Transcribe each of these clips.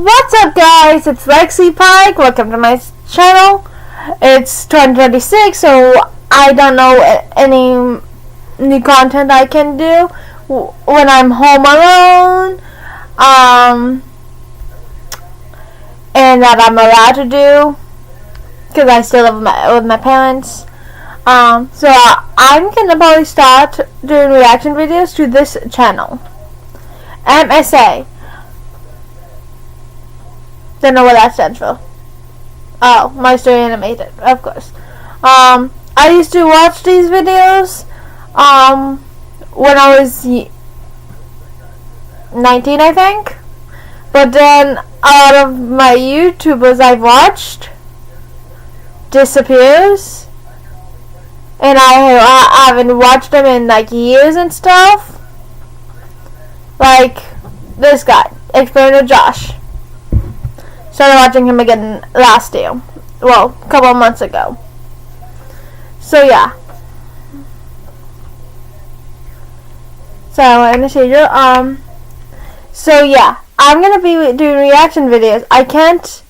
What's up, guys? It's Lexi Pike. Welcome to my channel. It's 2026, so I don't know any new content I can do when I'm home alone, and that I'm allowed to do because I still live with my parents. So I'm gonna probably start doing reaction videos to this channel, MSA. Don't know what that stands for. Oh, My Story Animated, of course. I used to watch these videos when I was 19, I think. But then a lot of my YouTubers I've watched disappears, and I haven't watched them in like years and stuff. Like this guy, Explainer Josh. Started watching him again last year. Well, a couple of months ago. So yeah. So Anastasia, so yeah, I'm gonna be doing reaction videos. I can't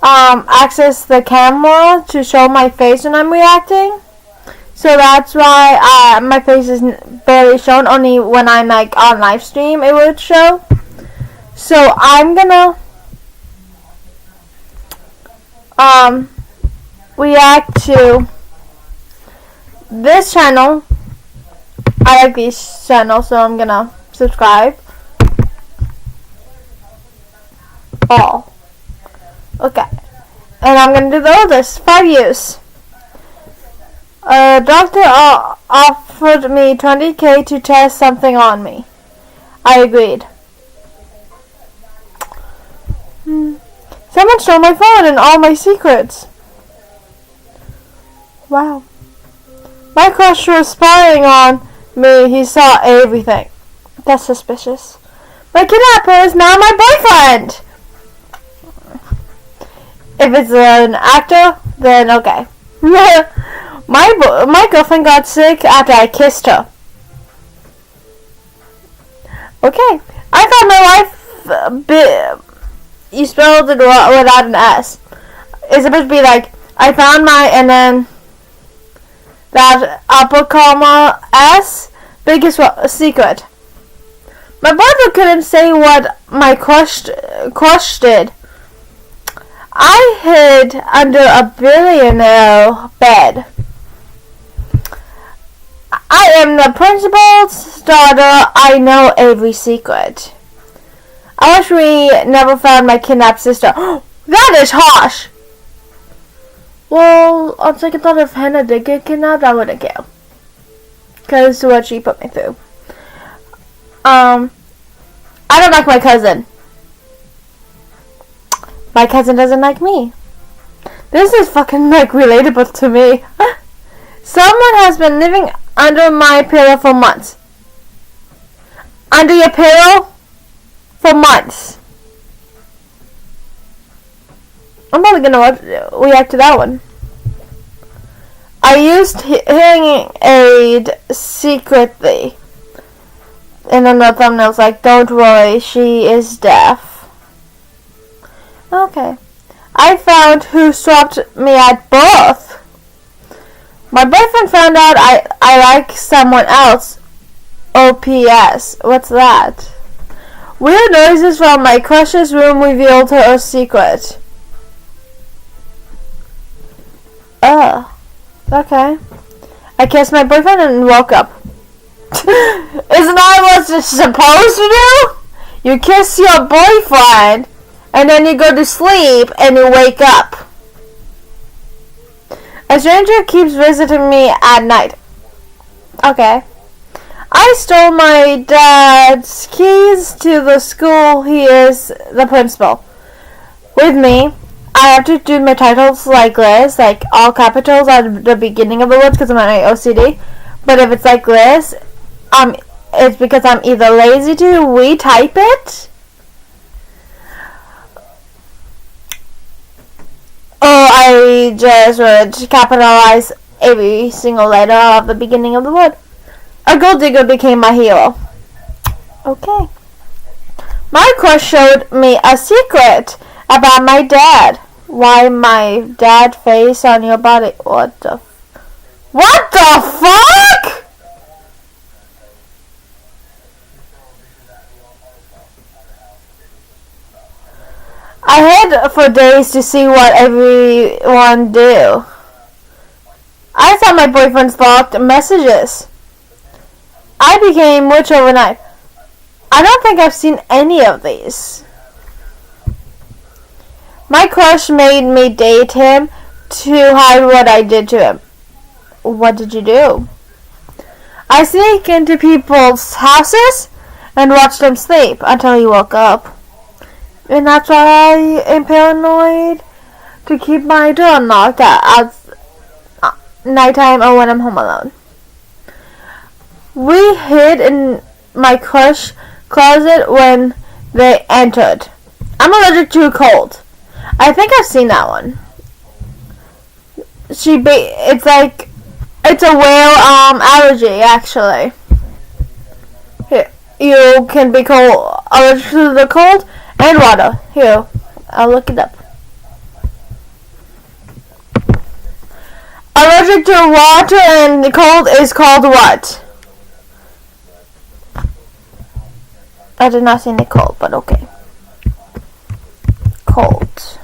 access the camera to show my face when I'm reacting. So that's why my face is barely shown. Only when I'm like on live stream it would show. So I'm gonna react to this channel. I like these channels, so I'm gonna subscribe. All. Okay. And I'm gonna do the oldest, 5 years. A doctor offered me $20,000 to test something on me. I agreed. Someone stole my phone and all my secrets. Wow. My crush was spying on me. He saw everything. That's suspicious. My kidnapper is now my boyfriend. If it's an actor, then okay. My girlfriend got sick after I kissed her. Okay. I found my wife. You spelled it without an S. It's supposed to be like, I found my, and then that upper comma S, biggest secret. My brother couldn't say what my crush did. I hid under a billionaire bed. I am the principal's daughter. I know every secret. I wish we never found my kidnapped sister. That is harsh! Well, on second thought, if Hannah did get kidnapped, I wouldn't care. Because what she put me through. I don't like my cousin. My cousin doesn't like me. This is fucking like relatable to me. Someone has been living under my pillow for months. Under your pillow? For months. I'm probably gonna react to that one. I used hearing aid secretly. And then the thumbnail's like, don't worry, she is deaf. Okay. I found who swapped me at birth. My boyfriend found out I like someone else. OPS. What's that? Weird noises from my crush's room revealed her secret. Okay. I kissed my boyfriend and woke up. Isn't that what you're supposed to do? You kiss your boyfriend, and then you go to sleep, and you wake up. A stranger keeps visiting me at night. Okay. I stole my dad's keys to the school. He is the principal. With me, I have to do my titles like this, like all capitals at the beginning of the words because I'm on my OCD. But if it's like this, it's because I'm either lazy to retype it, or I just would capitalize every single letter of the beginning of the word. A gold digger became my hero. Okay. My crush showed me a secret about my dad. Why my dad face on your body? What the fuck? I hid for days to see what everyone do. I saw my boyfriend's blocked messages. I became rich overnight. I don't think I've seen any of these. My crush made me date him to hide what I did to him. What did you do? I sneak into people's houses and watch them sleep until he woke up. And that's why I am paranoid to keep my door unlocked at nighttime or when I'm home alone. We hid in my crush closet when they entered. I'm allergic to cold. I think I've seen that one. It's a whale allergy actually. Here, you can be allergic to the cold and water. Here, I'll look it up. Allergic to water and the cold is called what? I did not see any cold, but okay. Cold.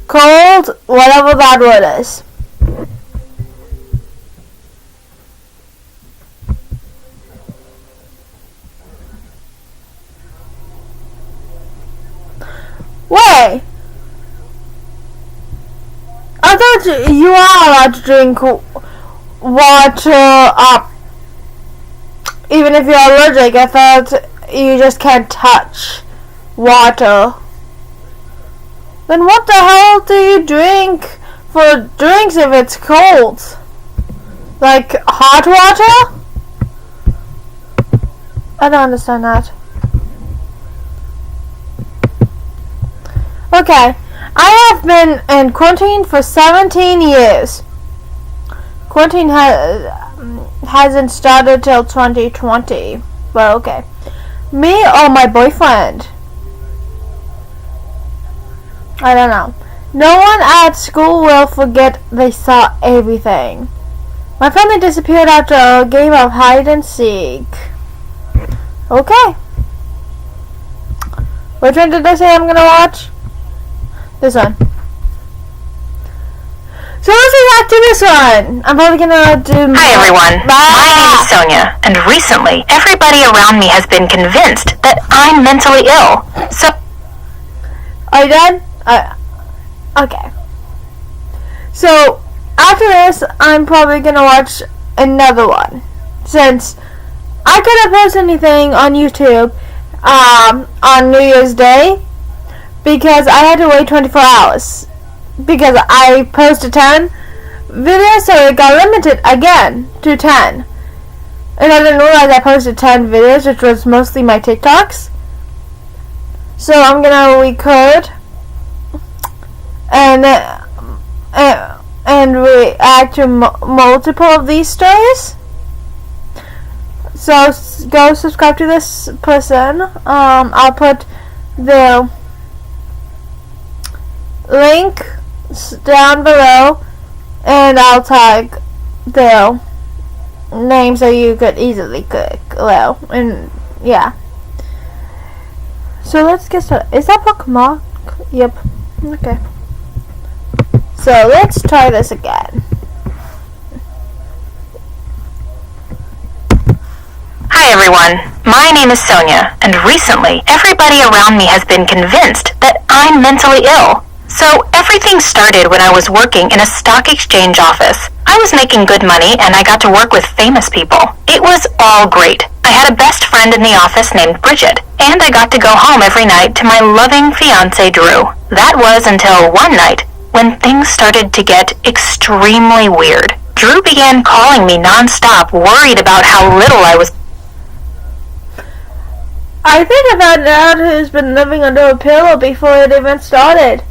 Cold, whatever that word is. Wait! I thought you are allowed to drink water even if you're allergic. I thought you just can't touch water. Then what the hell do you drink for drinks if it's cold? Like hot water? I don't understand that. Okay, I have been in quarantine for 17 years. Quarantine hasn't started till 2020. Well, okay. Me or my boyfriend? I don't know. No one at school will forget they saw everything. My family disappeared after a game of hide and seek. Okay. Which one did I say I'm gonna watch? This one. So let's get back to this one. I'm probably gonna do. Hi everyone. My name is Sonia, and recently everybody around me has been convinced that I'm mentally ill. So. Are you done? Okay. So after this, I'm probably gonna watch another one, since I couldn't post anything on YouTube on New Year's Day because I had to wait 24 hours because I posted 10 videos, so it got limited again to 10. And I didn't realize I posted 10 videos, which was mostly my TikToks. So I'm gonna record and react to multiple of these stories. So go subscribe to this person. I'll put the link down below, and I'll tag their name so you could easily click. Well, and yeah. So let's get started. Is that bookmark? Yep. Okay. So let's try this again. Hi everyone. My name is Sonia, and recently everybody around me has been convinced that I'm mentally ill. So everything started when I was working in a stock exchange office. I was making good money and I got to work with famous people. It was all great. I had a best friend in the office named Bridget, and I got to go home every night to my loving fiance Drew. That was until one night when things started to get extremely weird. Drew began calling me nonstop, worried about how little I was. I think I found out who's been living under a pillow before it even started.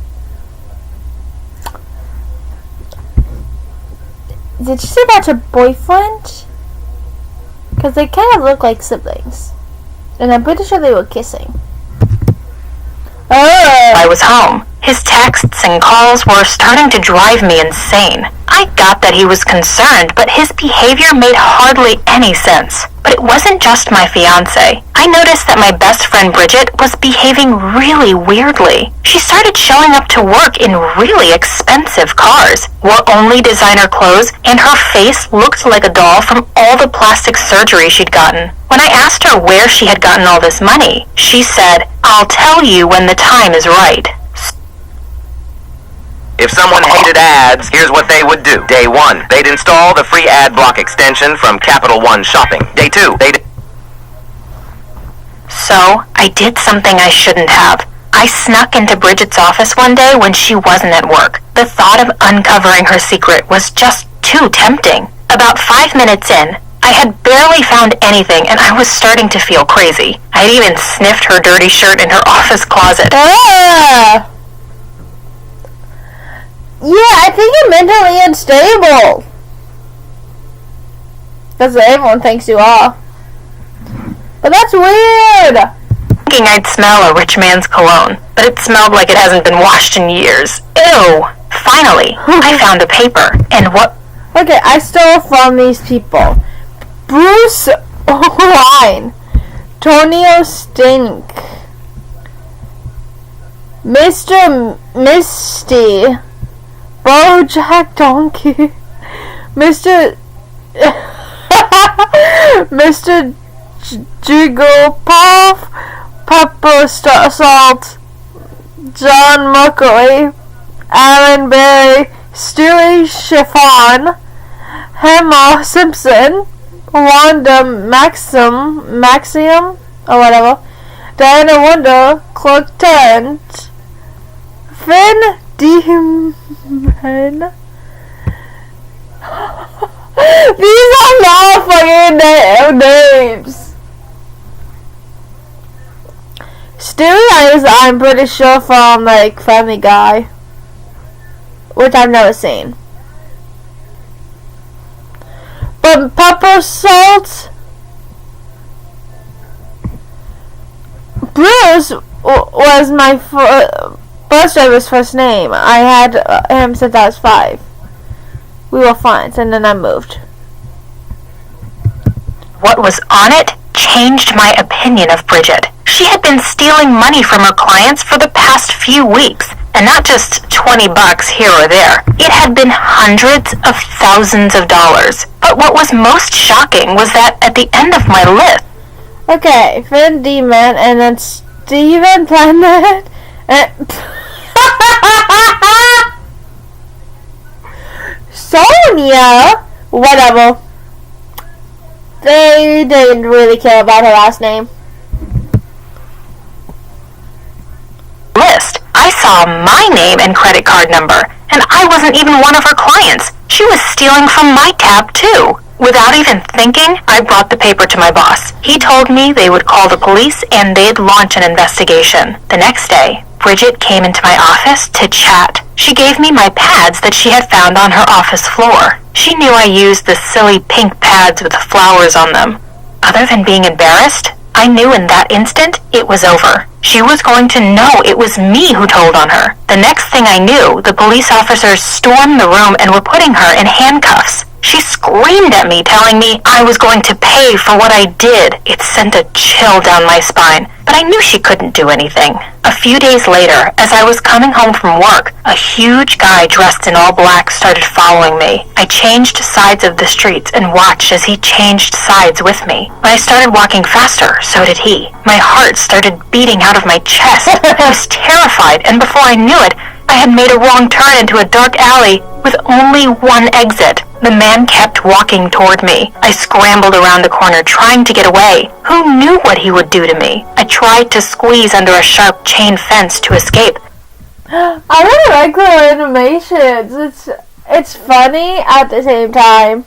Did you say that's your boyfriend? Because they kind of look like siblings. And I'm pretty sure they were kissing. I was home. His texts and calls were starting to drive me insane. I got that he was concerned, but his behavior made hardly any sense. But it wasn't just my fiancé. I noticed that my best friend Bridget was behaving really weirdly. She started showing up to work in really expensive cars, wore only designer clothes, and her face looked like a doll from all the plastic surgery she'd gotten. When I asked her where she had gotten all this money, she said, "I'll tell you when the time is right." If someone hated ads, here's what they would do. Day 1, they'd install the free ad block extension from Capital One Shopping. Day 2, So, I did something I shouldn't have. I snuck into Bridget's office one day when she wasn't at work. The thought of uncovering her secret was just too tempting. About 5 minutes in, I had barely found anything and I was starting to feel crazy. I had even sniffed her dirty shirt in her office closet. Yeah, I think you're mentally unstable. That's what everyone thinks you are. But that's weird. Thinking I'd smell a rich man's cologne, but it smelled like it hasn't been washed in years. Ew! Finally, I found a paper, and what... Okay, I stole from these people. Bruce Wine, Tonio Stink, Mr. Misty, Bojack Donkey, Mr. Mr. Jigglepuff, Pepper Salt, John Muckley, Alan Berry, Stewie Chiffon, Emma Simpson, Wanda Maxium, or whatever, Diana Wonder, Clark Kent, Finn Demon. These are not fucking names. Stewie is, I'm pretty sure, from like Family Guy, which I've never seen. But Pepper Salt, Bruce was my bus driver's first name. I had him since I was 5. We were friends, and then I moved. What was on it changed my opinion of Bridget. She had been stealing money from her clients for the past few weeks, and not just $20 here or there. It had been hundreds of thousands of dollars. But what was most shocking was that at the end of my list... Okay, Finn Demon, and then Steven Planet, and... Sonia! Whatever. They didn't really care about her last name. List. I saw my name and credit card number, and I wasn't even one of her clients. She was stealing from my tab too. Without even thinking, I brought the paper to my boss. He told me they would call the police and they'd launch an investigation. The next day, Bridget came into my office to chat. She gave me my pads that she had found on her office floor. She knew I used the silly pink pads with the flowers on them. Other than being embarrassed, I knew in that instant it was over. She was going to know it was me who told on her. The next thing I knew, the police officers stormed the room and were putting her in handcuffs. She screamed at me, telling me I was going to pay for what I did. It sent a chill down my spine, but I knew she couldn't do anything. A few days later, as I was coming home from work, a huge guy dressed in all black started following me. I changed sides of the streets and watched as he changed sides with me. When I started walking faster, so did he. My heart started beating out of my chest. I was terrified, and before I knew it, I had made a wrong turn into a dark alley with only one exit. The man kept walking toward me. I scrambled around the corner trying to get away. Who knew what he would do to me? I tried to squeeze under a sharp chain fence to escape. I really like the animations. It's funny at the same time.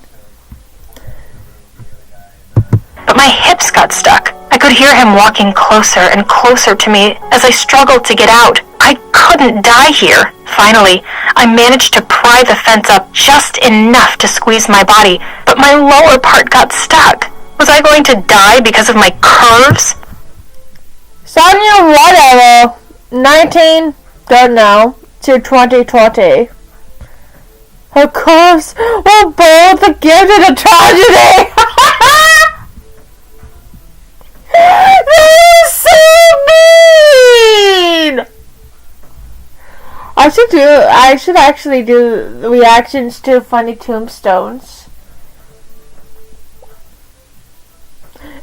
But my hips got stuck. I could hear him walking closer and closer to me as I struggled to get out. I couldn't die here. Finally, I managed to pry the fence up just enough to squeeze my body, but my lower part got stuck. Was I going to die because of my curves? Sonia, whatever. 19, don't know, to 2020. Her curves were both a gift and a tragedy. That is so mean. I should actually do reactions to funny tombstones.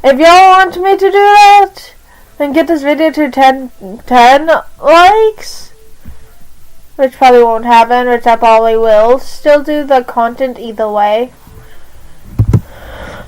If y'all want me to do that, then get this video to 10 likes. Which probably won't happen, which I probably will. Still do the content either way.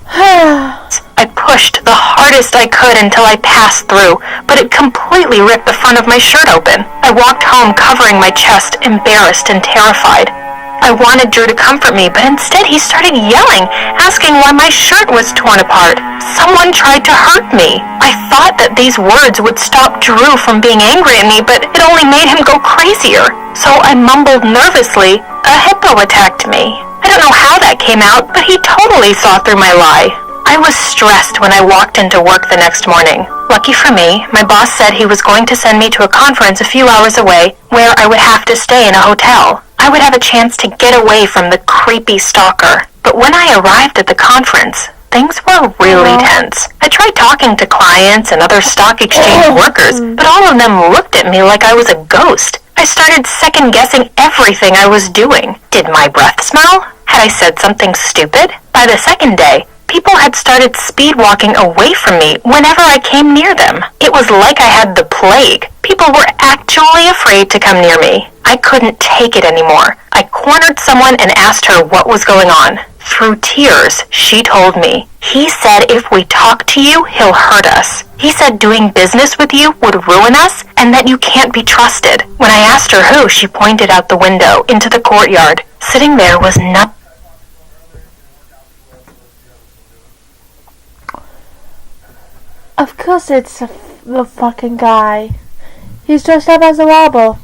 I pushed the hardest I could until I passed through, but it completely ripped the front of my shirt open. I walked home covering my chest, embarrassed and terrified. I wanted Drew to comfort me, but instead he started yelling, asking why my shirt was torn apart. Someone tried to hurt me. I thought that these words would stop Drew from being angry at me, but it only made him go crazier. So I mumbled nervously, "A hippo attacked me." I don't know how that came out, but he totally saw through my lie. I was stressed when I walked into work the next morning. Lucky for me, my boss said he was going to send me to a conference a few hours away where I would have to stay in a hotel. I would have a chance to get away from the creepy stalker. But when I arrived at the conference, things were really tense. I tried talking to clients and other stock exchange workers, but all of them looked at me like I was a ghost. I started second-guessing everything I was doing. Did my breath smell? Had I said something stupid? By the second day, people had started speed-walking away from me whenever I came near them. It was like I had the plague. People were actually afraid to come near me. I couldn't take it anymore. I cornered someone and asked her what was going on. Through tears, she told me, "He said if we talk to you, he'll hurt us. He said doing business with you would ruin us and that you can't be trusted." When I asked her who, she pointed out the window into the courtyard. Sitting there was nothing. Of course it's the fucking guy. He's dressed up as a robber.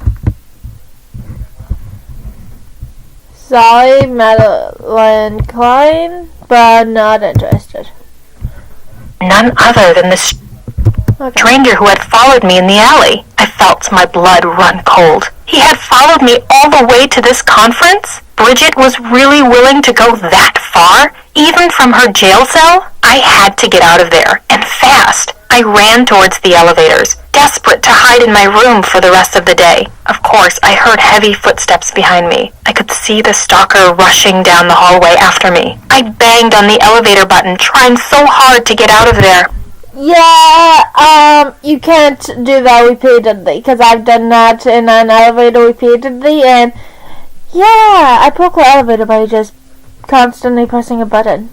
Sorry, Madeline Klein, but not interested. None other than the stranger who had followed me in the alley. I felt my blood run cold. He had followed me all the way to this conference? Bridget was really willing to go that far? Even from her jail cell? I had to get out of there, and fast. I ran towards the elevators, desperate to hide in my room for the rest of the day. Of course, I heard heavy footsteps behind me. I could see the stalker rushing down the hallway after me. I banged on the elevator button, trying so hard to get out of there. Yeah, you can't do that repeatedly, because I've done that in an elevator repeatedly, and yeah, I broke the elevator by just constantly pressing a button.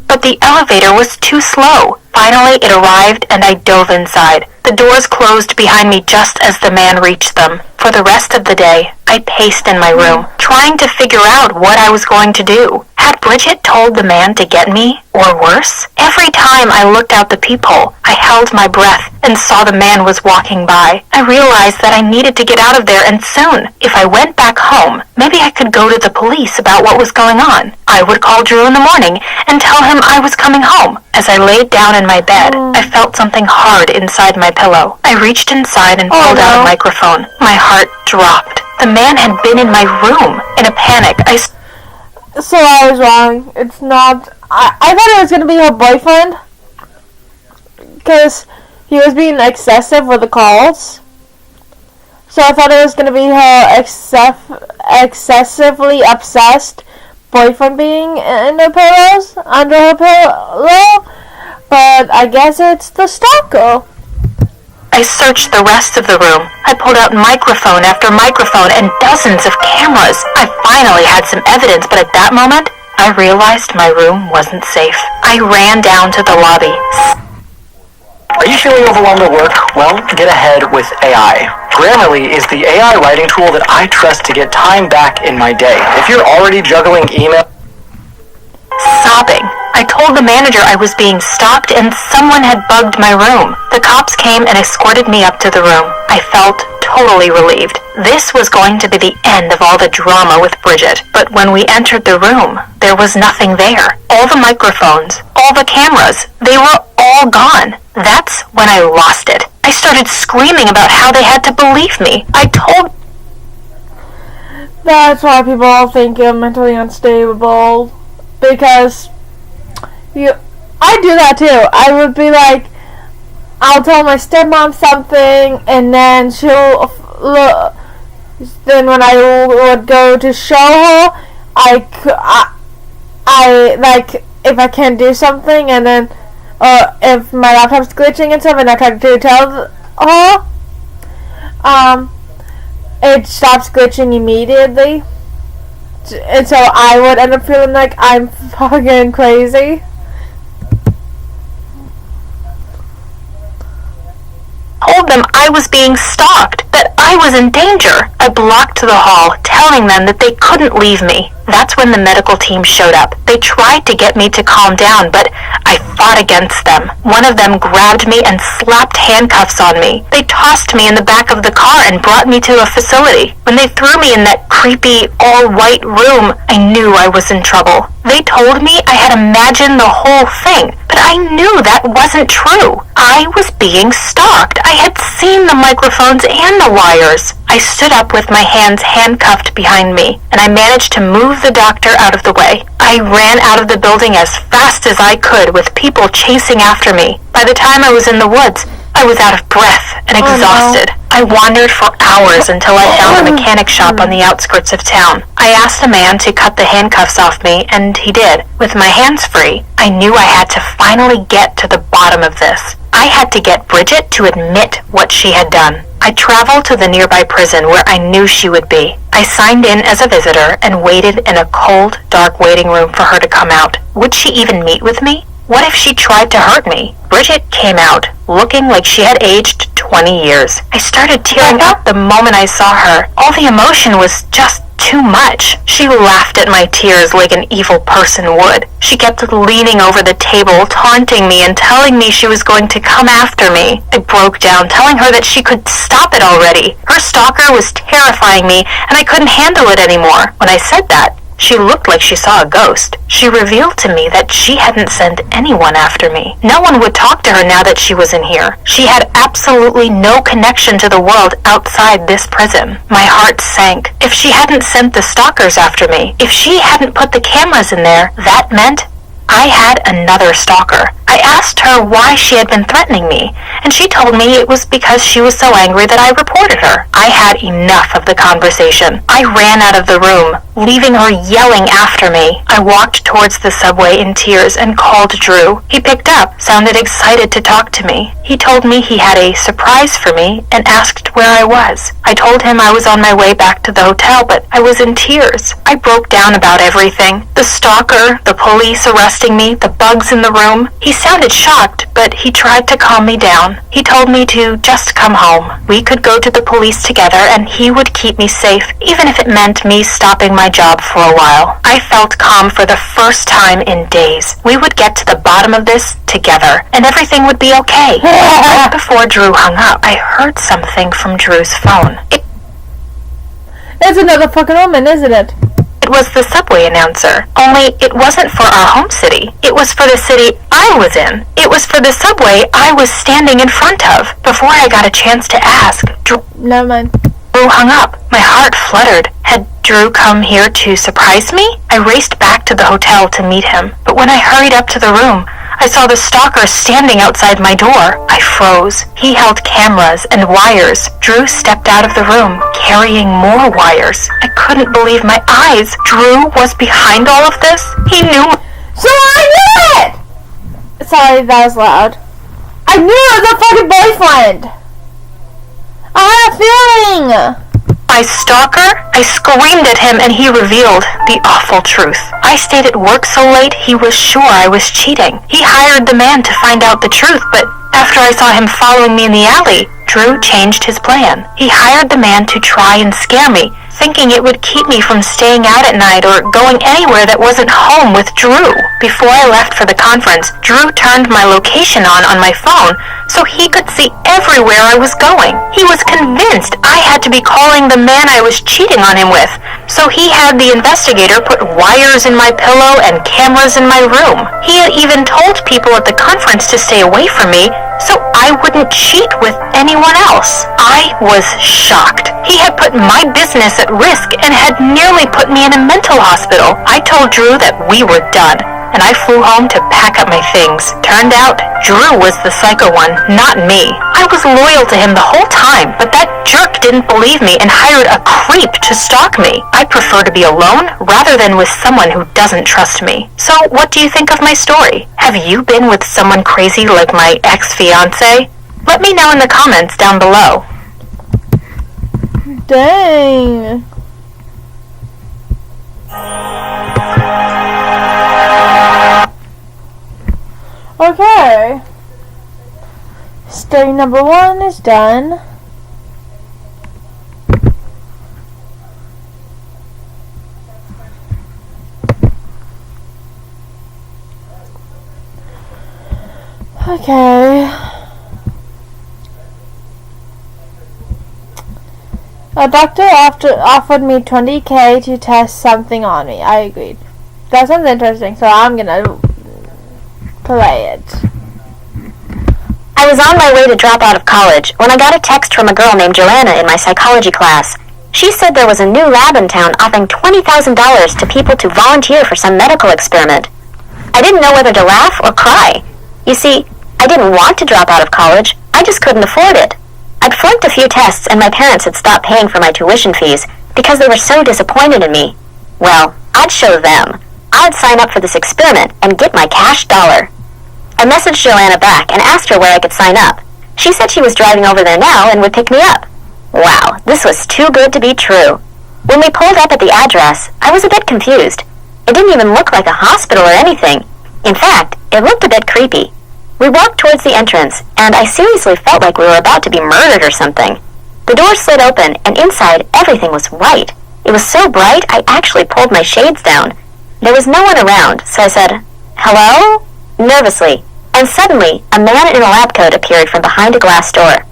But the elevator was too slow. Finally, it arrived and I dove inside. The doors closed behind me just as the man reached them. For the rest of the day, I paced in my room, trying to figure out what I was going to do. Had Bridget told the man to get me, or worse? Every time I looked out the peephole, I held my breath and saw the man was walking by. I realized that I needed to get out of there and soon. If I went back home, maybe I could go to the police about what was going on. I would call Drew in the morning and tell him I was coming home. As I laid down in my bed, I felt something hard inside my pillow. I reached inside and pulled out a microphone. My heart dropped. The man had been in my room. In a panic, So I was wrong. It's not. I thought it was going to be her boyfriend. Because he was being excessive with the calls. So I thought it was going to be her excessively obsessed boyfriend being in her pillows, under her pillow. But I guess it's the stalker. I searched the rest of the room. I pulled out microphone after microphone and dozens of cameras. I finally had some evidence, but at that moment, I realized my room wasn't safe. I ran down to the lobby. Are you feeling overwhelmed at work? Well, get ahead with AI. Grammarly is the AI writing tool that I trust to get time back in my day. If you're already juggling email... sobbing. I told the manager I was being stalked and someone had bugged my room. The cops came and escorted me up to the room. I felt totally relieved. This was going to be the end of all the drama with Bridget. But when we entered the room, there was nothing there. All the microphones, all the cameras, they were all gone. That's when I lost it. I started screaming about how they had to believe me. I told... That's why people all think you're mentally unstable. Because I do that too. I would be like, I'll tell my stepmom something, and then she'll look. Then when I would go to show her, I like if I can't do something, and then if my laptop's glitching and stuff, and I try to tell her, it stops glitching immediately, and so I would end up feeling like I'm fucking crazy. Told them I was being stalked, that I was in danger. I blocked the hall, telling them that they couldn't leave me. That's when the medical team showed up. They tried to get me to calm down, but I fought against them. One of them grabbed me and slapped handcuffs on me. They tossed me in the back of the car and brought me to a facility. When they threw me in that creepy, all-white room, I knew I was in trouble. They told me I had imagined the whole thing, but I knew that wasn't true. I was being stalked. I had seen the microphones and the wires. I stood up with my hands handcuffed behind me, and I managed to move the doctor out of the way. I ran out of the building as fast as I could, with people chasing after me. By the time I was in the woods, I was out of breath and exhausted. I wandered for hours until I found a mechanic shop on the outskirts of town. I asked a man to cut the handcuffs off me, and he did. With my hands free, I knew I had to finally get to the bottom of this. I had to get Bridget to admit what she had done. I traveled to the nearby prison where I knew she would be. I signed in as a visitor and waited in a cold, dark waiting room for her to come out. Would she even meet with me? What if she tried to hurt me? Bridget came out, looking like she had aged 20 years. I started tearing up the moment I saw her. All the emotion was just too much. She laughed at my tears like an evil person would. She kept leaning over the table, taunting me and telling me she was going to come after me. I broke down, telling her that she could stop it already. Her stalker was terrifying me, and I couldn't handle it anymore. When I said that, she looked like she saw a ghost. She revealed to me that she hadn't sent anyone after me. No one would talk to her now that she was in here. She had absolutely no connection to the world outside this prison. My heart sank. If she hadn't sent the stalkers after me, if she hadn't put the cameras in there, that meant I had another stalker. I asked her why she had been threatening me, and she told me it was because she was so angry that I reported her. I had enough of the conversation. I ran out of the room, leaving her yelling after me. I walked towards the subway in tears and called Drew. He picked up, sounded excited to talk to me. He told me he had a surprise for me and asked where I was. I told him I was on my way back to the hotel, but I was in tears. I broke down about everything. The stalker, the police arresting me, the bugs in the room. He sounded shocked, but he tried to calm me down. He told me to just come home. We could go to the police together and he would keep me safe, even if it meant me stopping my job for a while. I felt calm for the first time in days. We would get to the bottom of this together, and everything would be okay. Right before Drew hung up, I heard something from Drew's phone. It's another fucking woman, isn't it? It was the subway announcer, only it wasn't for our home city. It was for the city I was in. It was for the subway I was standing in front of. Before I got a chance to ask, Never mind. Drew hung up. My heart fluttered. Had Drew come here to surprise me? I raced back to the hotel to meet him, but when I hurried up to the room, I saw the stalker standing outside my door. I froze. He held cameras and wires. Drew stepped out of the room, carrying more wires. I couldn't believe my eyes. Drew was behind all of this? He knew. So I knew it! Sorry, that was loud. I knew it was a fucking boyfriend! I had a feeling! My stalker? I screamed at him and he revealed the awful truth. I stayed at work so late he was sure I was cheating. He hired the man to find out the truth, but after I saw him following me in the alley, Drew changed his plan. He hired the man to try and scare me, thinking it would keep me from staying out at night or going anywhere that wasn't home with Drew. Before I left for the conference, Drew turned my location on my phone so he could see everywhere I was going. He was convinced I had to be calling the man I was cheating on him with, so he had the investigator put wires in my pillow and cameras in my room. He had even told people at the conference to stay away from me so I wouldn't cheat with anyone else. I was shocked. He had put my business at risk and had nearly put me in a mental hospital. I told Drew that we were done, and I flew home to pack up my things. Turned out, Drew was the psycho one, not me. I was loyal to him the whole time, but that jerk didn't believe me and hired a creep to stalk me. I prefer to be alone rather than with someone who doesn't trust me. So what do you think of my story? Have you been with someone crazy like my ex-fiancé? Let me know in the comments down below. Dang. Okay. Story number 1 is done. Okay. A doctor offered me $20,000 to test something on me. I agreed. That sounds interesting, so I'm gonna play it. I was on my way to drop out of college when I got a text from a girl named Joanna in my psychology class. She said there was a new lab in town offering $20,000 to people to volunteer for some medical experiment. I didn't know whether to laugh or cry. You see, I didn't want to drop out of college, I just couldn't afford it. I'd flunked a few tests and my parents had stopped paying for my tuition fees because they were so disappointed in me. Well, I'd show them. I'd sign up for this experiment and get my cash dollar. I messaged Joanna back and asked her where I could sign up. She said she was driving over there now and would pick me up. Wow, this was too good to be true. When we pulled up at the address, I was a bit confused. It didn't even look like a hospital or anything. In fact, it looked a bit creepy. We walked towards the entrance, and I seriously felt like we were about to be murdered or something. The door slid open, and inside, everything was white. It was so bright, I actually pulled my shades down. There was no one around, so I said, "Hello?" nervously, and suddenly, a man in a lab coat appeared from behind a glass door.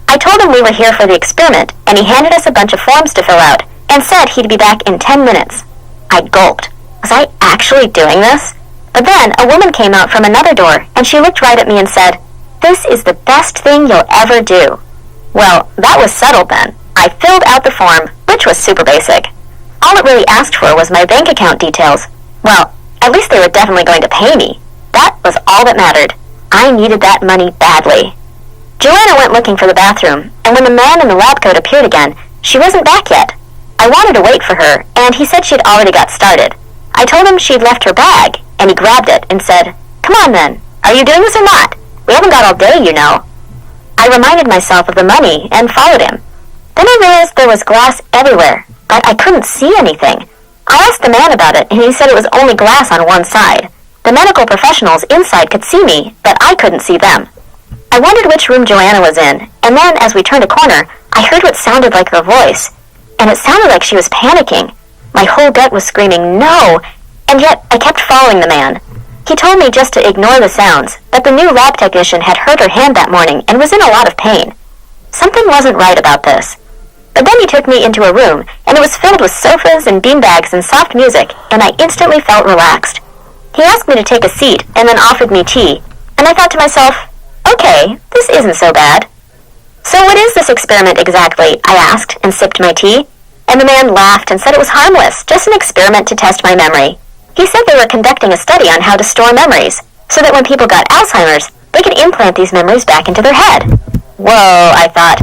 I told him we were here for the experiment, and he handed us a bunch of forms to fill out, and said he'd be back in 10 minutes. I gulped. Was I actually doing this? But then a woman came out from another door, and she looked right at me and said, "This is the best thing you'll ever do." Well, that was settled then. I filled out the form, which was super basic. All it really asked for was my bank account details. Well, at least they were definitely going to pay me. That was all that mattered. I needed that money badly. Joanna went looking for the bathroom, and when the man in the lab coat appeared again, she wasn't back yet. I wanted to wait for her, and he said she'd already got started. I told him she'd left her bag, and he grabbed it and said, "Come on then, are you doing this or not? We haven't got all day, you know." I reminded myself of the money and followed him. Then I realized there was glass everywhere, but I couldn't see anything. I asked the man about it, and he said it was only glass on one side. The medical professionals inside could see me, but I couldn't see them. I wondered which room Joanna was in, and then as we turned a corner, I heard what sounded like her voice, and it sounded like she was panicking. My whole gut was screaming, "No!" And yet I kept following the man. He told me just to ignore the sounds, that the new lab technician had hurt her hand that morning and was in a lot of pain. Something wasn't right about this. But then he took me into a room, and it was filled with sofas and beanbags and soft music, and I instantly felt relaxed. He asked me to take a seat and then offered me tea, and I thought to myself, okay, this isn't so bad. "So what is this experiment exactly?" I asked and sipped my tea. And the man laughed and said it was harmless, just an experiment to test my memory. He said they were conducting a study on how to store memories, so that when people got Alzheimer's, they could implant these memories back into their head. Whoa, I thought.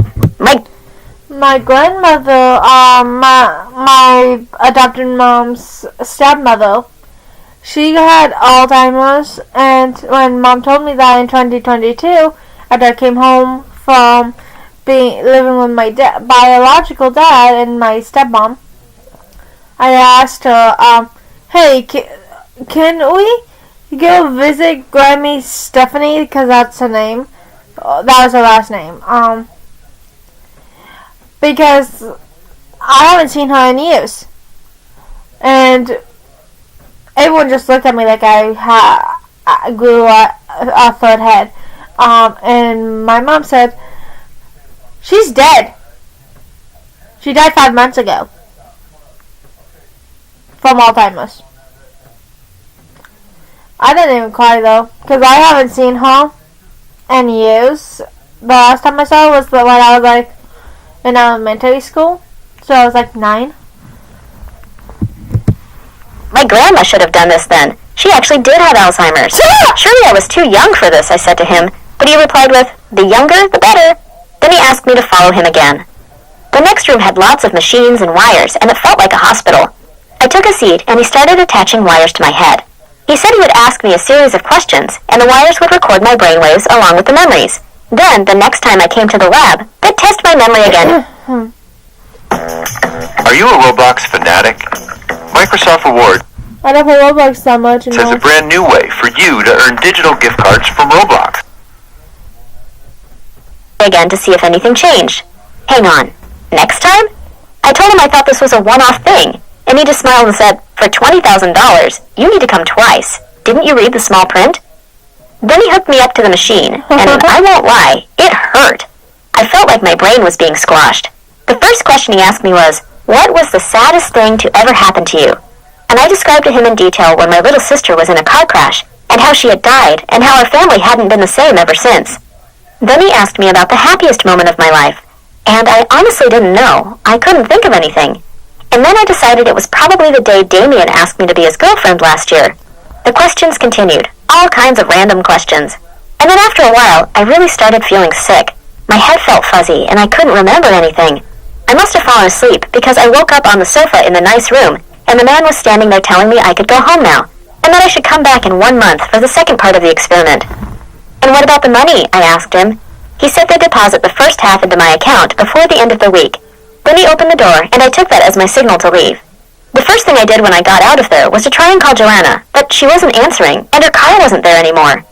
My grandmother, my adopted mom's stepmother, she had Alzheimer's, and when Mom told me that in 2022, after I came home from living with my biological dad and my stepmom, I asked her, "Hey, can we go visit Grammy Stephanie?" Because that's her name. That was her last name. Because I haven't seen her in years. And everyone just looked at me like I grew a third head. And my mom said, she's dead. She died 5 months ago. From Alzheimer's. I didn't even cry though, because I haven't seen her in years. The last time I saw her was when I was like in elementary school. So I was like 9. My grandma should have done this then. She actually did have Alzheimer's. Surely I was too young for this, I said to him, but he replied with, the younger, the better. Then he asked me to follow him again. The next room had lots of machines and wires, and it felt like a hospital. I took a seat, and he started attaching wires to my head. He said he would ask me a series of questions, and the wires would record my brainwaves along with the memories. Then, the next time I came to the lab, they'd test my memory again. Are you a Roblox fanatic? Microsoft Rewards I don't play Roblox that much. says a brand new way for you to earn digital gift cards from Roblox. Again to see if anything changed. Hang on. Next time? I told him I thought this was a one-off thing, and he just smiled and said, for $20,000, you need to come twice. Didn't you read the small print? Then he hooked me up to the machine, and I won't lie, it hurt. I felt like my brain was being squashed. The first question he asked me was, what was the saddest thing to ever happen to you? And I described to him in detail when my little sister was in a car crash, and how she had died, and how our family hadn't been the same ever since. Then he asked me about the happiest moment of my life, and I honestly didn't know. I couldn't think of anything. And then I decided it was probably the day Damien asked me to be his girlfriend last year. The questions continued, all kinds of random questions. And then after a while, I really started feeling sick. My head felt fuzzy, and I couldn't remember anything. I must have fallen asleep, because I woke up on the sofa in the nice room, and the man was standing there telling me I could go home now, and that I should come back in 1 month for the second part of the experiment. And what about the money? I asked him. He said they'd deposit the first half into my account before the end of the week. Then he opened the door, and I took that as my signal to leave. The first thing I did when I got out of there was to try and call Joanna, but she wasn't answering, and her car wasn't there anymore.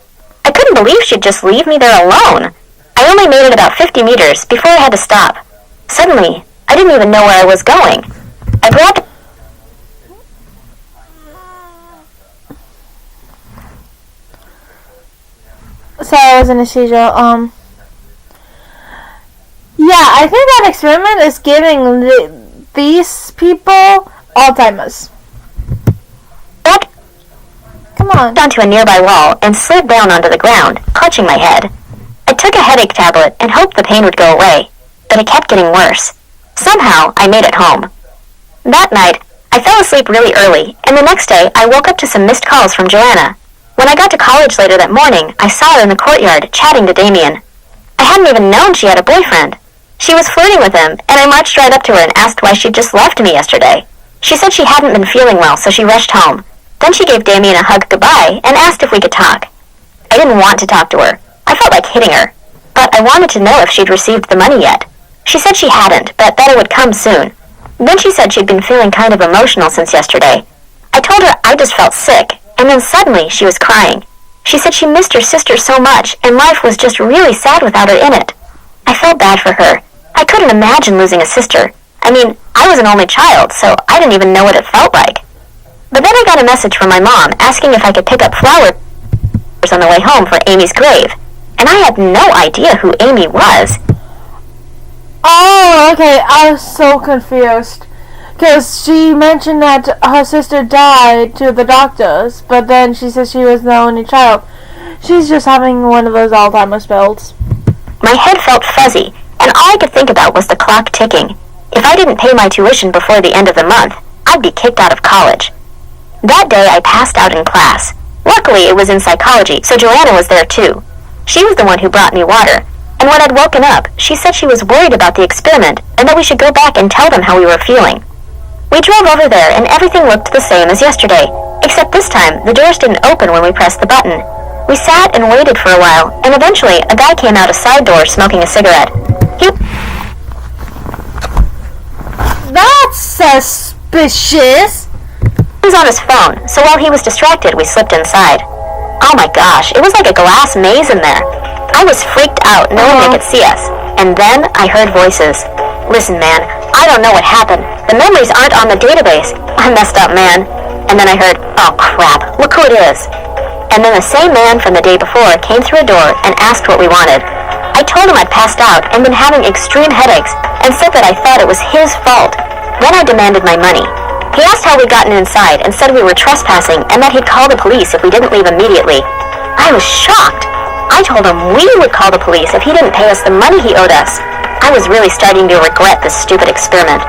I couldn't believe she'd just leave me there alone. I only made it about 50 meters before I had to stop. Suddenly, I didn't even know where I was going. I grabbed... Sorry, I was in a seizure. Yeah, I think that experiment is giving these people Alzheimer's. Come on. Onto a nearby wall and slid down onto the ground, clutching my head. I took a headache tablet and hoped the pain would go away, but it kept getting worse. Somehow, I made it home. That night, I fell asleep really early, and the next day, I woke up to some missed calls from Joanna. When I got to college later that morning, I saw her in the courtyard, chatting to Damien. I hadn't even known she had a boyfriend. She was flirting with him, and I marched right up to her and asked why she'd just left me yesterday. She said she hadn't been feeling well, so she rushed home. Then she gave Damien a hug goodbye and asked if we could talk. I didn't want to talk to her. I felt like hitting her. But I wanted to know if she'd received the money yet. She said she hadn't, but that it would come soon. Then she said she'd been feeling kind of emotional since yesterday. I told her I just felt sick, and then suddenly she was crying. She said she missed her sister so much, and life was just really sad without her in it. I felt bad for her. I couldn't imagine losing a sister. I mean, I was an only child, so I didn't even know what it felt like. But then I got a message from my mom asking if I could pick up flowers on the way home for Amy's grave. And I had no idea who Amy was. Oh, okay. I was so confused. Because she mentioned that her sister died to the doctors, but then she said she was the only child. She's just having one of those Alzheimer's pills. My head felt fuzzy, and all I could think about was the clock ticking. If I didn't pay my tuition before the end of the month, I'd be kicked out of college. That day I passed out in class. Luckily, it was in psychology, so Joanna was there too. She was the one who brought me water, and when I'd woken up, she said she was worried about the experiment and that we should go back and tell them how we were feeling. We drove over there and everything looked the same as yesterday, except this time the doors didn't open when we pressed the button. We sat and waited for a while, and eventually a guy came out a side door smoking a cigarette. That's suspicious. He was on his phone, so while he was distracted, we slipped inside. Oh my gosh, it was like a glass maze in there. I was freaked out knowing they could see us. And then I heard voices. Listen, man, I don't know what happened. The memories aren't on the database. I messed up, man. And then I heard, oh crap, look who it is. And then the same man from the day before came through a door and asked what we wanted. I told him I'd passed out and been having extreme headaches and said that I thought it was his fault. Then I demanded my money. He asked how we'd gotten inside and said we were trespassing and that he'd call the police if we didn't leave immediately. I was shocked. I told him we would call the police if he didn't pay us the money he owed us. I was really starting to regret this stupid experiment.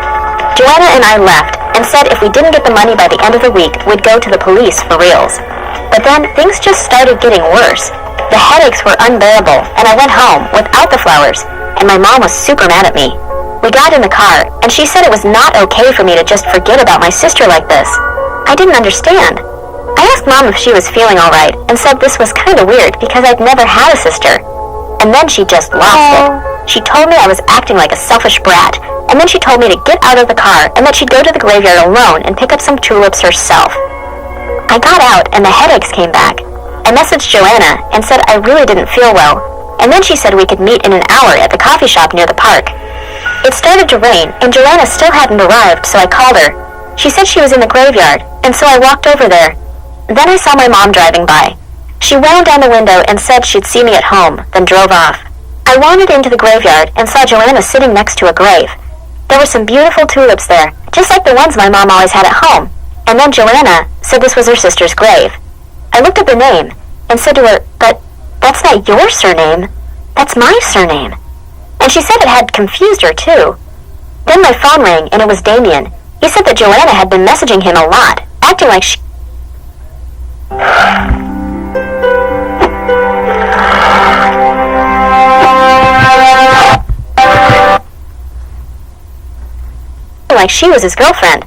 Joanna and I left and said if we didn't get the money by the end of the week, we'd go to the police for reals. But then things just started getting worse. The headaches were unbearable, and I went home without the flowers, and my mom was super mad at me. We got in the car, and she said it was not okay for me to just forget about my sister like this. I didn't understand. I asked Mom if she was feeling alright, and said this was kinda weird because I'd never had a sister. And then she just lost it. She told me I was acting like a selfish brat, and then she told me to get out of the car and that she'd go to the graveyard alone and pick up some tulips herself. I got out, and the headaches came back. I messaged Joanna and said I really didn't feel well, and then she said we could meet in an hour at the coffee shop near the park. It started to rain, and Joanna still hadn't arrived, so I called her. She said she was in the graveyard, and so I walked over there. Then I saw my mom driving by. She wound down the window and said she'd see me at home, then drove off. I wandered into the graveyard and saw Joanna sitting next to a grave. There were some beautiful tulips there, just like the ones my mom always had at home. And then Joanna said this was her sister's grave. I looked at the name and said to her, but that's not your surname. That's my surname. And she said it had confused her, too. Then my phone rang, and it was Damien. He said that Joanna had been messaging him a lot, acting like she... like she was his girlfriend.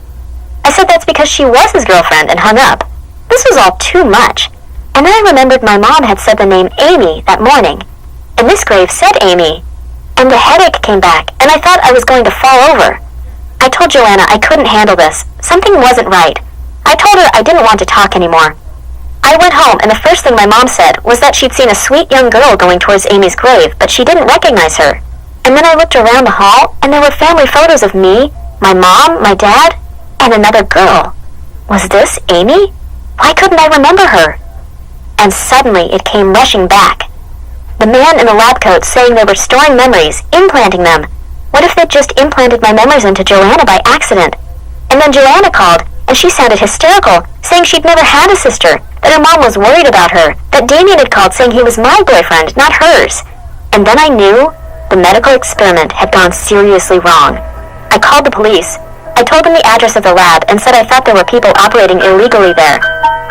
I said that's because she was his girlfriend and hung up. This was all too much. And then I remembered my mom had said the name Amy that morning. And this grave said Amy. And the headache came back, and I thought I was going to fall over. I told Joanna I couldn't handle this. Something wasn't right. I told her I didn't want to talk anymore. I went home, and the first thing my mom said was that she'd seen a sweet young girl going towards Amy's grave, but she didn't recognize her. And then I looked around the hall, and there were family photos of me, my mom, my dad, and another girl. Was this Amy? Why couldn't I remember her? And suddenly it came rushing back. The man in the lab coat saying they were storing memories, implanting them. What if they'd just implanted my memories into Joanna by accident? And then Joanna called, and she sounded hysterical, saying she'd never had a sister, that her mom was worried about her, that Damien had called saying he was my boyfriend, not hers. And then I knew the medical experiment had gone seriously wrong. I called the police. I told them the address of the lab and said I thought there were people operating illegally there.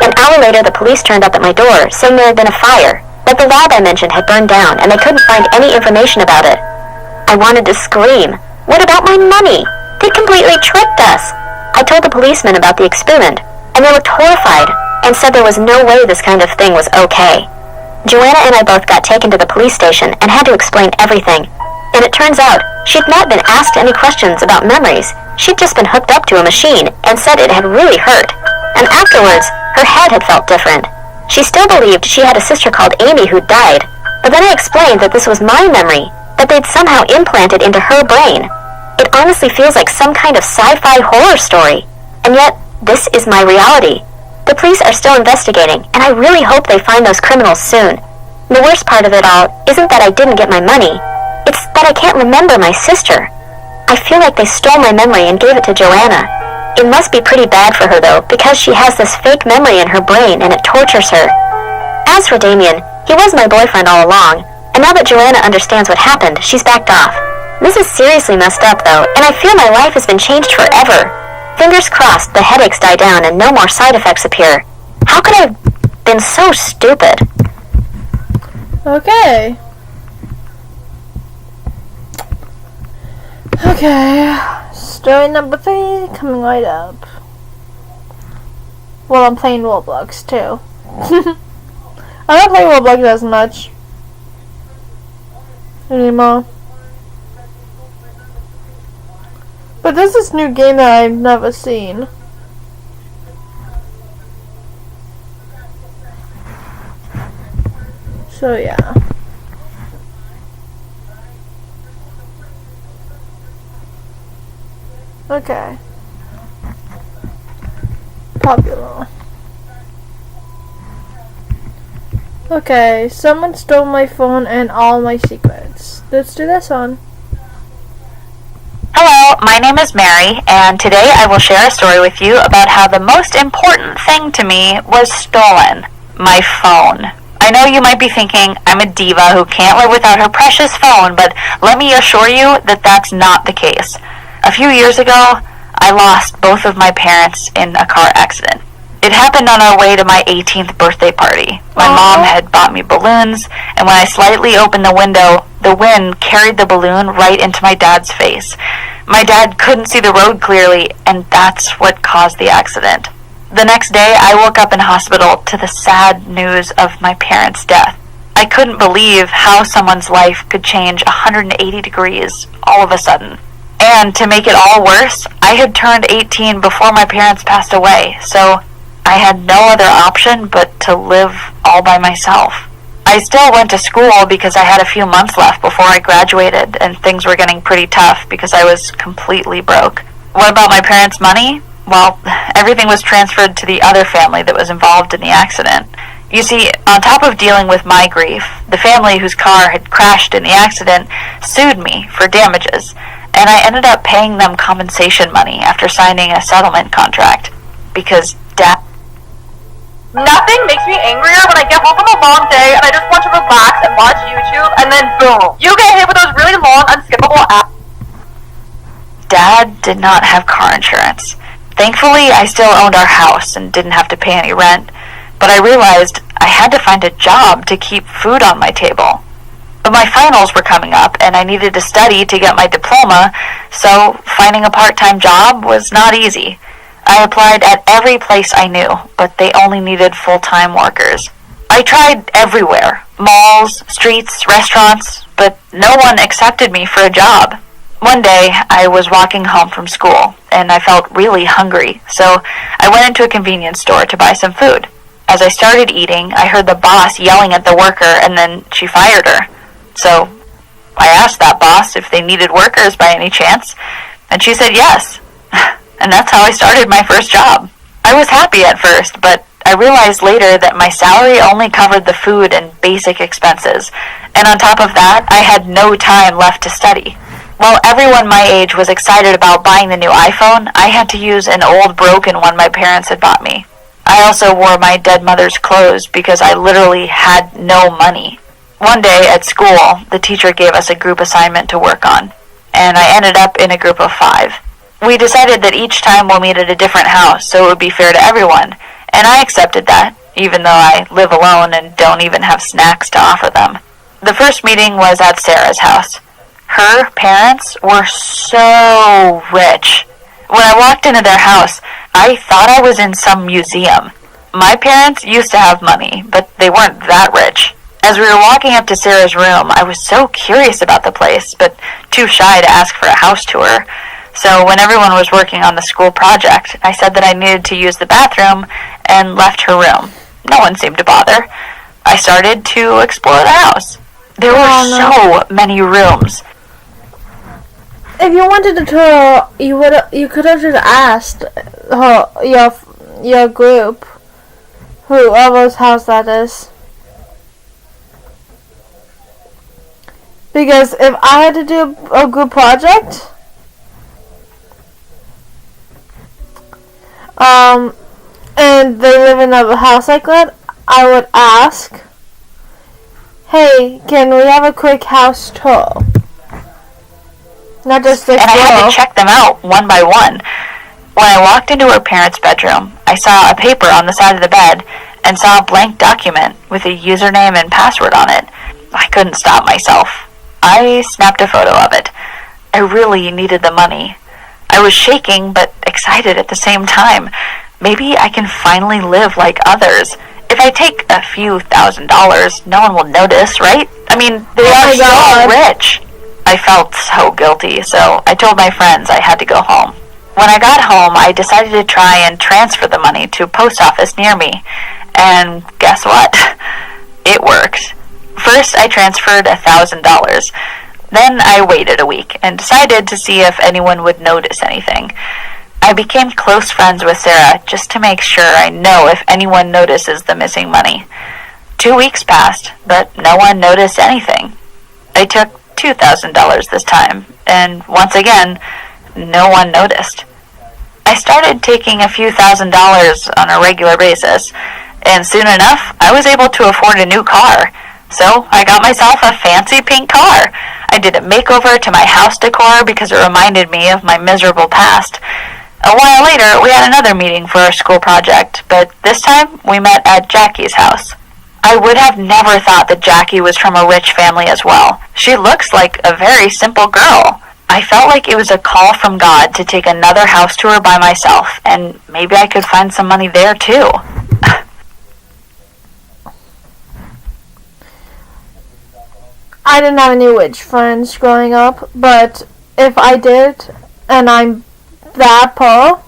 An hour later, the police turned up at my door, saying there had been a fire, that the lab I mentioned had burned down, and they couldn't find any information about it. I wanted to scream. What about my money? They completely tricked us. I told the policemen about the experiment, and they looked horrified, and said there was no way this kind of thing was okay. Joanna and I both got taken to the police station and had to explain everything. And it turns out, she'd not been asked any questions about memories. She'd just been hooked up to a machine and said it had really hurt. And afterwards, her head had felt different. She still believed she had a sister called Amy who'd died. But then I explained that this was my memory, that they'd somehow implanted into her brain. It honestly feels like some kind of sci-fi horror story. And yet, this is my reality. The police are still investigating, and I really hope they find those criminals soon. The worst part of it all isn't that I didn't get my money. It's that I can't remember my sister. I feel like they stole my memory and gave it to Joanna. It must be pretty bad for her, though, because she has this fake memory in her brain and it tortures her. As for Damien, he was my boyfriend all along, and now that Joanna understands what happened, she's backed off. This is seriously messed up, though, and I feel my life has been changed forever. Fingers crossed the headaches die down and no more side effects appear. How could I have been so stupid? Okay. Okay. Story number 3 coming right up. Well, I'm playing Roblox too. I don't play Roblox as much anymore. But there's this new game that I've never seen. So yeah. Okay. Popular. Okay, someone stole my phone and all my secrets. Let's do this one. Hello, my name is Mary, and today I will share a story with you about how the most important thing to me was stolen. My phone. I know you might be thinking I'm a diva who can't live without her precious phone, but let me assure you that that's not the case. A few years ago, I lost both of my parents in a car accident. It happened on our way to my 18th birthday party. My mom had bought me balloons, and when I slightly opened the window, the wind carried the balloon right into my dad's face. My dad couldn't see the road clearly, and that's what caused the accident. The next day, I woke up in hospital to the sad news of my parents' death. I couldn't believe how someone's life could change 180 degrees all of a sudden. And to make it all worse, I had turned 18 before my parents passed away, so I had no other option but to live all by myself. I still went to school because I had a few months left before I graduated, and things were getting pretty tough because I was completely broke. What about my parents' money? Well, everything was transferred to the other family that was involved in the accident. You see, on top of dealing with my grief, the family whose car had crashed in the accident sued me for damages, and I ended up paying them compensation money after signing a settlement contract. Because nothing makes me angrier when I get home from a long day and I just want to relax and watch YouTube, and then boom, you get hit with those really long, unskippable apps. Dad did not have car insurance. Thankfully, I still owned our house and didn't have to pay any rent, but I realized I had to find a job to keep food on my table. But my finals were coming up, and I needed to study to get my diploma, so finding a part-time job was not easy. I applied at every place I knew, but they only needed full-time workers. I tried everywhere, malls, streets, restaurants, but no one accepted me for a job. One day, I was walking home from school, and I felt really hungry, so I went into a convenience store to buy some food. As I started eating, I heard the boss yelling at the worker, and then she fired her. So I asked that boss if they needed workers by any chance, and she said yes. And that's how I started my first job. I was happy at first, but I realized later that my salary only covered the food and basic expenses, and on top of that, I had no time left to study. While everyone my age was excited about buying the new iPhone, I had to use an old broken one my parents had bought me. I also wore my dead mother's clothes because I literally had no money. One day at school, the teacher gave us a group assignment to work on, and I ended up in a group of 5. We decided that each time we'll meet at a different house, so it would be fair to everyone, and I accepted that, even though I live alone and don't even have snacks to offer them. The first meeting was at Sarah's house. Her parents were so rich. When I walked into their house, I thought I was in some museum. My parents used to have money, but they weren't that rich. As we were walking up to Sarah's room, I was so curious about the place, but too shy to ask for a house tour. So when everyone was working on the school project, I said that I needed to use the bathroom and left her room. No one seemed to bother. I started to explore the house. There were so many rooms. If you wanted a tour, you could have just asked your group, whoever's house that is. Because if I had to do a group project, and they live in a house like that, I would ask, hey, can we have a quick house tour? Not just this and I had to check them out one by one. When I walked into her parents' bedroom, I saw a paper on the side of the bed and saw a blank document with a username and password on it. I couldn't stop myself. I snapped a photo of it. I really needed the money. I was shaking but excited at the same time. Maybe I can finally live like others. If I take a few $1,000s, no one will notice, right? I mean, they are so rich. I felt so guilty, so I told my friends I had to go home. When I got home, I decided to try and transfer the money to a post office near me. And guess what? It worked. First, I transferred $1,000. Then I waited a week and decided to see if anyone would notice anything. I became close friends with Sarah just to make sure I know if anyone notices the missing money. 2 weeks passed, but no one noticed anything. I took $2,000 this time, and once again, no one noticed. I started taking a few $1,000s on a regular basis, and soon enough, I was able to afford a new car. So I got myself a fancy pink car. I did a makeover to my house decor because it reminded me of my miserable past. A while later, we had another meeting for our school project, but this time we met at Jackie's house. I would have never thought that Jackie was from a rich family as well. She looks like a very simple girl. I felt like it was a call from God to take another house tour by myself, and maybe I could find some money there too. I didn't have any rich friends growing up, but if I did, and I'm that poor,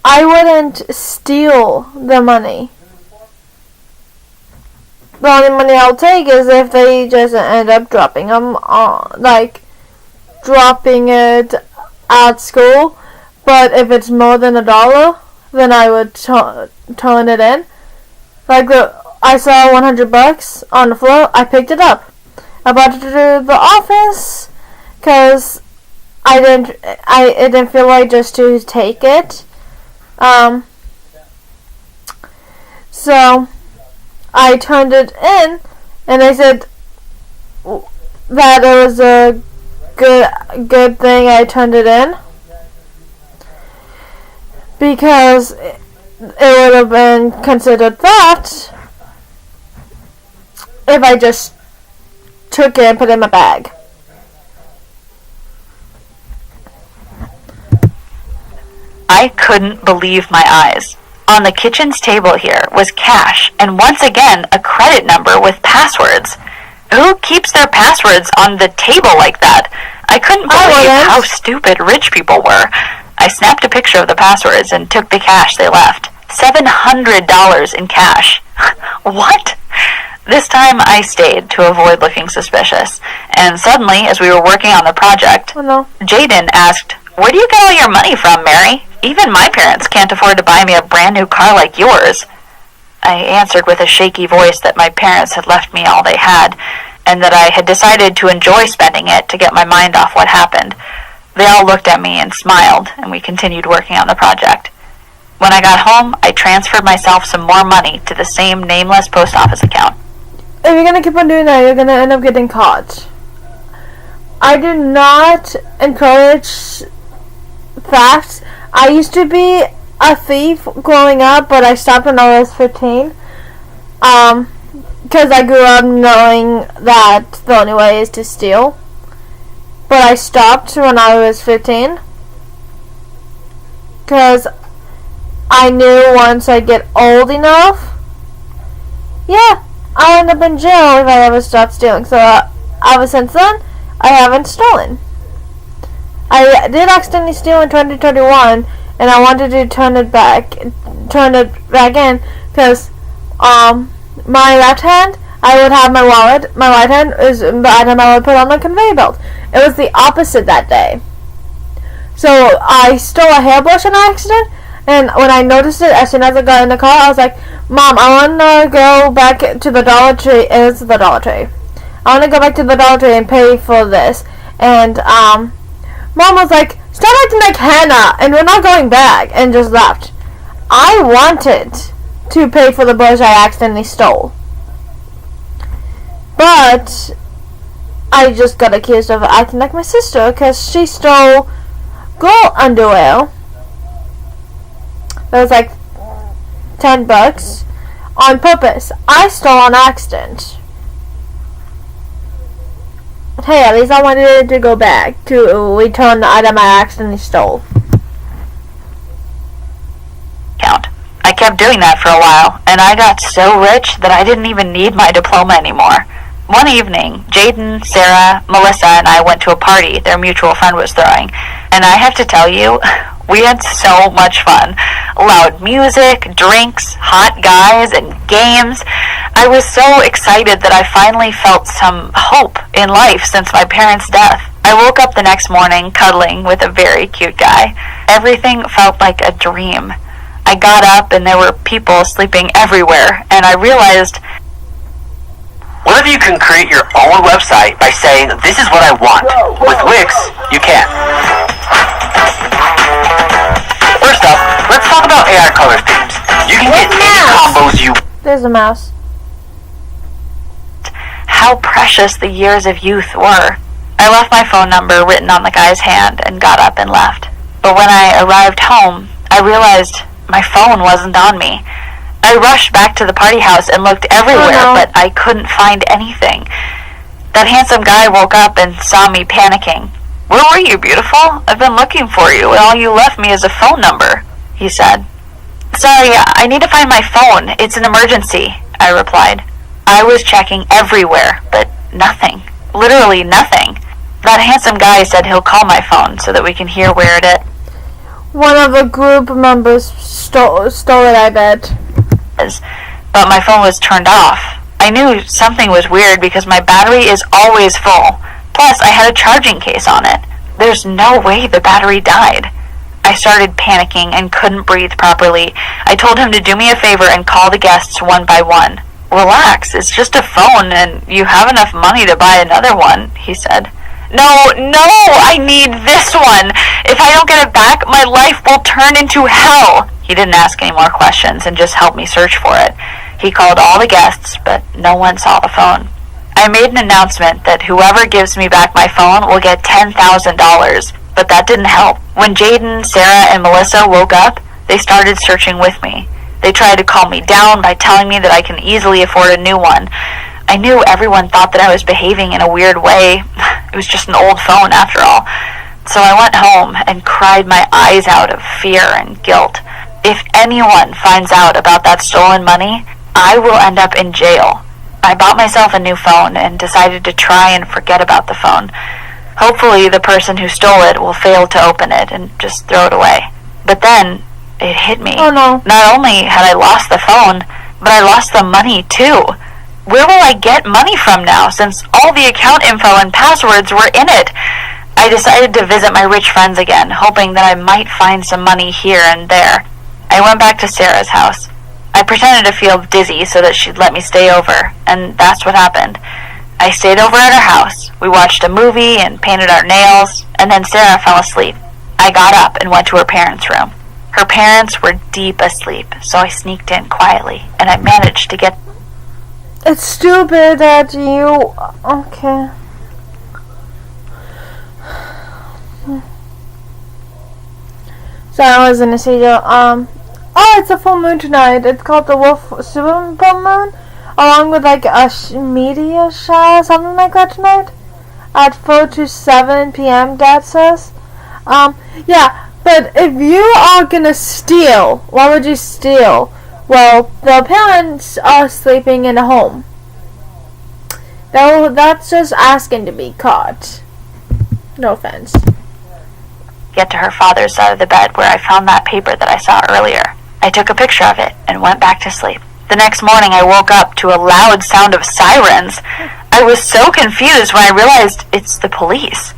I wouldn't steal the money. The only money I'll take is if they just end up dropping them on, like, dropping it at school. But if it's more than $1, then I would turn it in. Like, I saw $100 on the floor, I picked it up. I brought it to the office, because it didn't feel right just to take it. So I turned it in, and they said that it was a good thing I turned it in, because it would have been considered theft if I just took it and put it in my bag. I couldn't believe my eyes. On the kitchen's table here was cash, and once again a credit number with passwords. Who keeps their passwords on the table like that? I couldn't believe how stupid rich people were. I snapped a picture of the passwords and took the cash they left. $700 in cash. What? This time I stayed to avoid looking suspicious, and suddenly, as we were working on the project, Jaden asked, "Where do you get all your money from, Mary? Even my parents can't afford to buy me a brand new car like yours." I answered with a shaky voice that my parents had left me all they had, and that I had decided to enjoy spending it to get my mind off what happened. They all looked at me and smiled, and we continued working on the project. When I got home, I transferred myself some more money to the same nameless post office account. If you're gonna keep on doing that, you're gonna end up getting caught. I do not encourage thefts. I used to be a thief growing up, but I stopped when I was 15. Because I grew up knowing that the only way is to steal. But I stopped when I was 15. Because I knew once I get old enough, I'll end up in jail if I ever stop stealing. So ever since then, I haven't stolen. I did accidentally steal in 2021, and I wanted to turn it back in, because my left hand, I would have my wallet. My right hand is the item I would put on the conveyor belt. It was the opposite that day. So I stole a hairbrush on accident, and when I noticed it, as soon as I got in the car, I was like, "Mom, I want to go back to the Dollar Tree." It's the Dollar Tree. I want to go back to the Dollar Tree and pay for this. And Mom was like, "Stop acting like Hannah, and we're not going back," and just left. I wanted to pay for the brush I accidentally stole, but I just got accused of acting like my sister because she stole girl underwear. That was like $10 on purpose. I stole on accident. Hey, at least I wanted to go back to return the item I accidentally stole. I kept doing that for a while, and I got so rich that I didn't even need my diploma anymore. One evening, Jaden, Sarah, Melissa, and I went to a party their mutual friend was throwing, and I have to tell you, we had so much fun. Loud music, drinks, hot guys, and games. I was so excited that I finally felt some hope in life since my parents' death. I woke up the next morning cuddling with a very cute guy. Everything felt like a dream. I got up and there were people sleeping everywhere, and I realized, What if you can create your own website by saying, this is what I want? With Wix, you can. First up, let's talk about AI color themes. You can get any combos you... There's a mouse. how precious the years of youth were. I left my phone number written on the guy's hand and got up and left. But when I arrived home, I realized my phone wasn't on me. I rushed back to the party house and looked everywhere, but I couldn't find anything. That handsome guy woke up and saw me panicking. "Where were you, beautiful? I've been looking for you, and all you left me is a phone number," he said. "Sorry, I need to find my phone. It's an emergency," I replied. I was checking everywhere, but nothing. Literally nothing. That handsome guy said he'll call my phone so that we can hear where it is. One of the group members stole it, I bet. But my phone was turned off. I knew something was weird because my battery is always full. Plus, I had a charging case on it. There's no way the battery died. I started panicking and couldn't breathe properly. I told him to do me a favor and call the guests one by one. "Relax, it's just a phone and you have enough money to buy another one," he said. No, I need this one. If I don't get it back, my life will turn into hell." He didn't ask any more questions and just helped me search for it. He called all the guests, but no one saw the phone. I made an announcement that whoever gives me back my phone will get $10,000, but that didn't help. When Jaden, Sarah, and Melissa woke up, they started searching with me. They tried to calm me down by telling me that I can easily afford a new one. I knew everyone thought that I was behaving in a weird way. It was just an old phone after all. So I went home and cried my eyes out of fear and guilt. If anyone finds out about that stolen money, I will end up in jail. I bought myself a new phone and decided to try and forget about the phone. Hopefully the person who stole it will fail to open it and just throw it away. But then it hit me. Oh no. Not only had I lost the phone, but I lost the money too. Where will I get money from now, since all the account info and passwords were in it? I decided to visit my rich friends again, hoping that I might find some money here and there. I went back to Sarah's house. I pretended to feel dizzy so that she'd let me stay over, and that's what happened. I stayed over at her house. We watched a movie and painted our nails, and then Sarah fell asleep. I got up and went to her parents' room. Her parents were deep asleep, so I sneaked in quietly, and I managed to get... It's stupid that you... Okay. So I was in a studio. Oh, it's a full moon tonight. It's called the Super Full Moon, along with like a meteor shower, something like that tonight, at 4 to 7 p.m. Dad says. Yeah. But if you are gonna steal, why would you steal? Well, the parents are sleeping in a home. That's just asking to be caught. No offense. Get to her father's side of the bed where I found that paper that I saw earlier. I took a picture of it and went back to sleep. The next morning I woke up to a loud sound of sirens. I was so confused when I realized it's the police.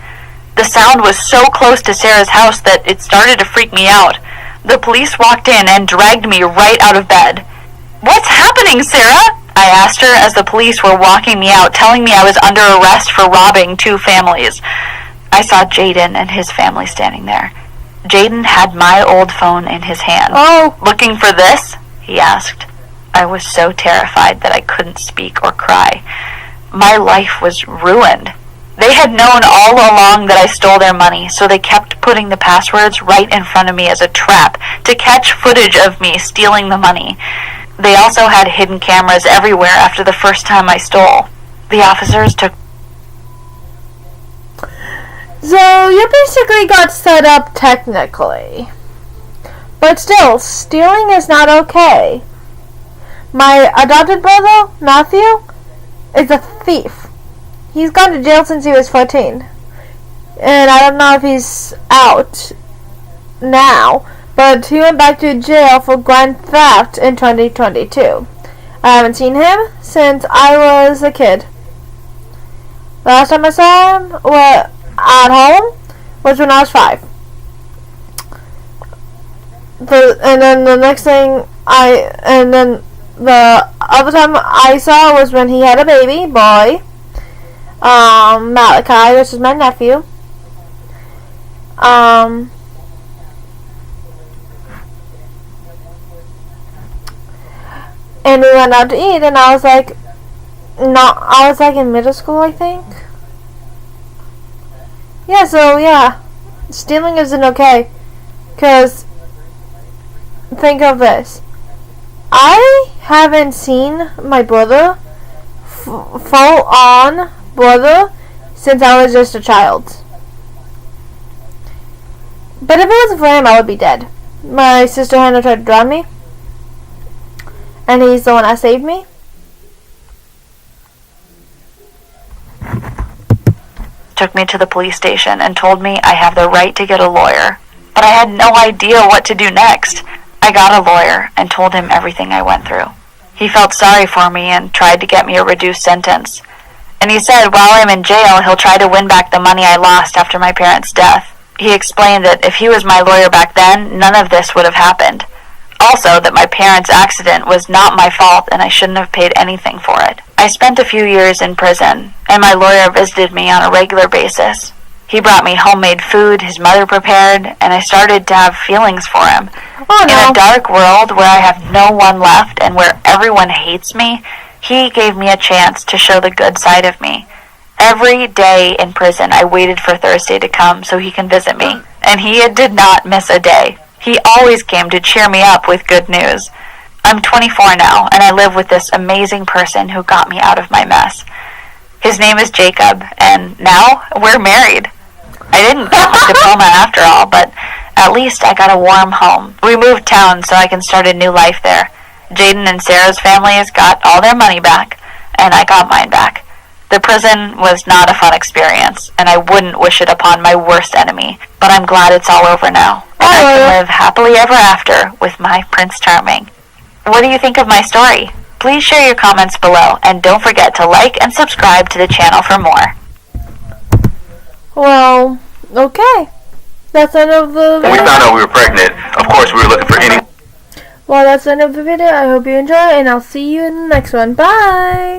The sound was so close to Sarah's house that it started to freak me out. The police walked in and dragged me right out of bed. "What's happening, Sarah?" I asked her as the police were walking me out, telling me I was under arrest for robbing 2 families. I saw Jaden and his family standing there. Jaden had my old phone in his hand. Oh. "Looking for this?" he asked. I was so terrified that I couldn't speak or cry. My life was ruined. They had known all along that I stole their money, so they kept putting the passwords right in front of me as a trap to catch footage of me stealing the money. They also had hidden cameras everywhere after the first time I stole. The officers took... So you basically got set up technically. But still, stealing is not okay. My adopted brother, Matthew, is a thief. He's gone to jail since he was 14. And I don't know if he's out now, but he went back to jail for grand theft in 2022. I haven't seen him since I was a kid. The last time I saw him at home was when I was 5. And then the other time I saw was when he had a baby boy, Malachi, which is my nephew. And we went out to eat, and I was like in middle school, I think. Yeah, so yeah, stealing isn't okay, because think of this. I haven't seen my brother, full on brother, since I was just a child. But if it wasn't for him, I would be dead. My sister Hannah tried to drown me, and he's the one that saved me. Took me to the police station and told me I have the right to get a lawyer. But I had no idea what to do next. I got a lawyer and told him everything I went through. He felt sorry for me and tried to get me a reduced sentence. And he said while I'm in jail, he'll try to win back the money I lost after my parents' death. He explained that if he was my lawyer back then, none of this would have happened. Also, that my parents' accident was not my fault and I shouldn't have paid anything for it. I spent a few years in prison, and my lawyer visited me on a regular basis. He brought me homemade food his mother prepared, and I started to have feelings for him. Oh, no. In a dark world where I have no one left and where everyone hates me, he gave me a chance to show the good side of me. Every day in prison, I waited for Thursday to come so he can visit me, and he did not miss a day. He always came to cheer me up with good news. I'm 24 now, and I live with this amazing person who got me out of my mess. His name is Jacob, and now we're married. I didn't get my diploma after all, but at least I got a warm home. We moved town so I can start a new life there. Jaden and Sarah's families got all their money back, and I got mine back. The prison was not a fun experience, and I wouldn't wish it upon my worst enemy, but I'm glad it's all over now, and I can live happily ever after with my Prince Charming. What do you think of my story? Please share your comments below, and don't forget to like and subscribe to the channel for more. Well, okay. That's the end of the video. When we found out we were pregnant, of course we were looking for any... Well, that's the end of the video. I hope you enjoy, and I'll see you in the next one. Bye!